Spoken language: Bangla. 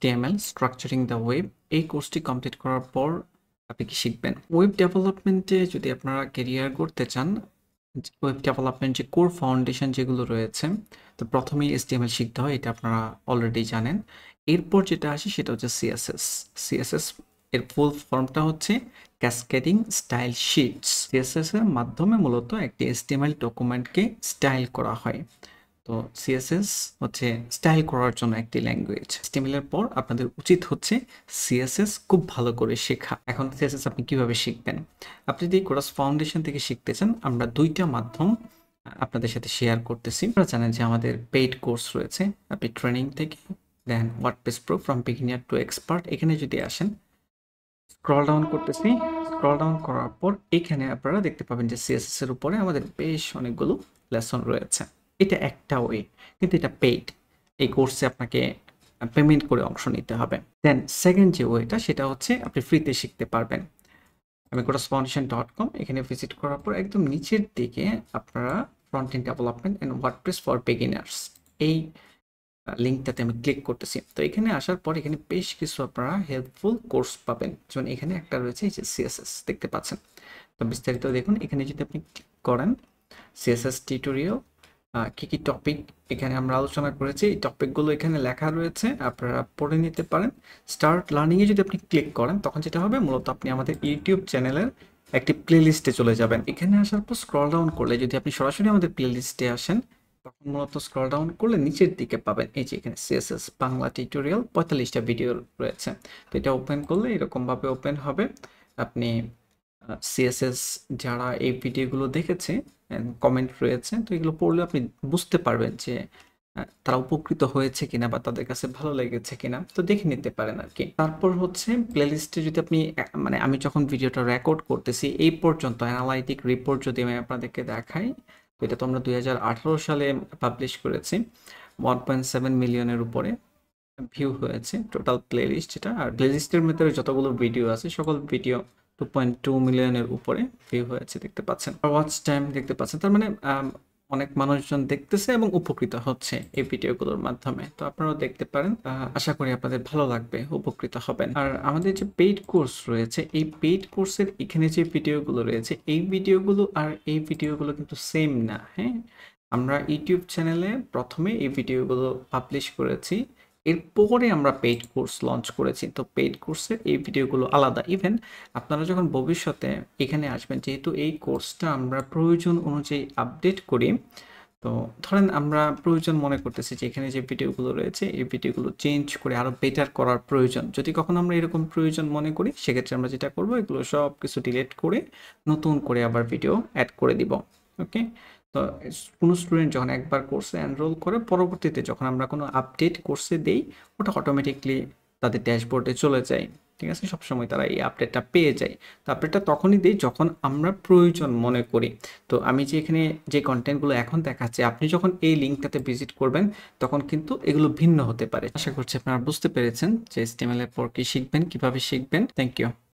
HTML স্ট্রাকচারিং দ্য ওয়েব এই কোর্সটি কমপ্লিট করার পর আপনি কি শিখবেন? ওয়েব ডেভেলপমেন্টে যদি আপনারা ক্যারিয়ার করতে চান, ওয়েব ডেভেলপমেন্ট যে কোর ফাউন্ডেশন যেগুলো রয়েছে, তো প্রথমেই HTML শিখতে হয়, এটা আপনারা অলরেডি জানেন। এরপর যেটা আসে সেটা হচ্ছে CSS। CSS এর ফুল ফর্মটা হচ্ছে ক্যাসকেডিং স্টাইল শিটস। CSS এর মাধ্যমে মূলত একটি HTML ডকুমেন্টকে স্টাইল করা হয়। তো সিএসএস হচ্ছে স্টাইল করার জন্য একটি ল্যাঙ্গুয়েজ। HTML এর পর আপনাদের উচিত হচ্ছে সিএসএস খুব ভালো করে শেখা। এখন সিএসএস আপনি কিভাবে শিখবেন? আপনি যদি কোরাস ফাউন্ডেশন থেকে শিখতে চান, আমরা দুইটা মাধ্যম আপনাদের সাথে শেয়ার করতেছি। আপনারা জানেন যে আমাদের পেইড কোর্স রয়েছে। আপনি ট্রেনিং থেকে দেন WordPress pro from beginner to expert, এখানে যদি আসেন, স্ক্রল ডাউন করতেছি। স্ক্রল ডাউন করার পর এখানে আপনারা দেখতে পাবেন যে সিএসএস এর উপরে আমাদের বেশ অনেকগুলো লেসন রয়েছে। এটা একটা ওয়ে, কিন্তু এটা পেইড। এই কোর্সে আপনাকে পেমেন্ট করে অংশ নিতে হবে। দেন সেকেন্ড যে ওয়েটা, সেটা হচ্ছে আপনি ফ্রিতে শিখতে পারবেন। আমি coursefoundation.com এখানে ভিজিট করার পর একদম নিচের দিকে আপনারা front end development and WordPress for beginners এই লিঙ্কটাতে আমি ক্লিক করতেছি। তো এখানে আসার পর এখানে বেশ কিছু আপনারা হেল্পফুল কোর্স পাবেন। যেমন এখানে একটা রয়েছে এই যে সিএসএস দেখতে পাচ্ছেন। তো বিস্তারিত দেখুন, এখানে যদি আপনি ক্লিক করেন, সিএসএস টিউটোরিয়াল কি কি টপিক এখানে আমরা আলোচনা করেছি, এই টপিকগুলো এখানে লেখা রয়েছে, আপনারা পড়ে নিতে পারেন। স্টার্ট লার্নিংয়ে যদি আপনি ক্লিক করেন, তখন যেটা হবে, মূলত আপনি আমাদের ইউটিউব চ্যানেলের একটি প্লেলিস্টে চলে যাবেন। এখানে আসার পর স্ক্রল ডাউন করলে যদি আপনি সরাসরি আমাদের প্লেলিস্টে আসেন, তখন মূলত স্ক্রল ডাউন করলে নিচের দিকে পাবেন এই যে এখানে সিএসএস বাংলা টিউটোরিয়াল 45টা ভিডিও রয়েছে। তো এটা ওপেন করলে এরকমভাবে ওপেন হবে। আপনি সিএসএস যারা এই ভিডিওগুলো দেখেছে, কমেন্ট রয়েছে, তো এগুলো পড়লে আপনি বুঝতে পারবেন যে তারা উপকৃত হয়েছে কিনা বা তাদের কাছে ভালো লেগেছে কিনা, তো দেখে নিতে পারেন আর কি। তারপর হচ্ছে প্লেলিস্টে যদি আপনি মানে আমি যখন ভিডিওটা রেকর্ড করতেছি এই পর্যন্ত অ্যানালাইটিক রিপোর্ট যদি আমি আপনাদেরকে দেখাই, তো এটা তো আমরা 2018 সালে পাবলিশ করেছি। 1.7 মিলিয়নের উপরে ভিউ হয়েছে টোটাল প্লেলিস্ট যেটা। আর প্লেলিস্টের ভিতরে যতগুলো ভিডিও আছে সকল ভিডিও 2.2 মিলিয়নের উপরে ভিউ হয়েছে দেখতে পাচ্ছেন। ওয়াচ টাইম দেখতে পাচ্ছেন, তার মানে অনেক মানুষজন দেখতেছে এবং উপকৃত হচ্ছে এই ভিডিওগুলোর মাধ্যমে। তো আপনারাও দেখতে পারেন, আশা করি আপনাদের ভালো লাগবে, উপকৃত হবেন। আর আমাদের যে পেইড কোর্স রয়েছে, এই পেইড কোর্সের এখানে যে ভিডিওগুলো রয়েছে, এই ভিডিওগুলো আর এই ভিডিওগুলো কিন্তু সেম না। হ্যাঁ, আমরা ইউটিউব চ্যানেলে প্রথমে এই ভিডিওগুলো পাবলিশ করেছি, এরপরে আমরা পেইড কোর্স লঞ্চ করেছি। তো পেইড কোর্সের এই ভিডিওগুলো আলাদা। ইভেন আপনারা যখন ভবিষ্যতে এখানে আসবেন, যেহেতু এই কোর্সটা আমরা প্রয়োজন অনুযায়ী আপডেট করি, তো ধরেন আমরা প্রয়োজন মনে করতেছি যে এখানে যে ভিডিওগুলো রয়েছে এই ভিডিওগুলো চেঞ্জ করে আরও বেটার করার প্রয়োজন, যদি কখনো আমরা এরকম প্রয়োজন মনে করি, সেক্ষেত্রে আমরা যেটা করব, এগুলো সব কিছু ডিলিট করে নতুন করে আবার ভিডিও অ্যাড করে দিব। ওকে, তো কোনো স্টুডেন্ট যখন একবার কোর্সে এনরোল করে, পরবর্তীতে যখন আমরা কোনো আপডেট কোর্সে দেই, ওটা অটোমেটিকলি তাদের ড্যাশবোর্ডে চলে যায়। ঠিক আছে, সবসময় তারা এই আপডেটটা পেয়ে যায়। তো আপডেটটা তখনই দিই যখন আমরা প্রয়োজন মনে করি। তো আমি যে এখানে যে কন্টেন্টগুলো এখন দেখাচ্ছি, আপনি যখন এই লিঙ্কটাতে ভিজিট করবেন, তখন কিন্তু এগুলো ভিন্ন হতে পারে। আশা করছি আপনারা বুঝতে পেরেছেন যে HTML এর পর কি শিখবেন, কিভাবে শিখবেন। Thank you.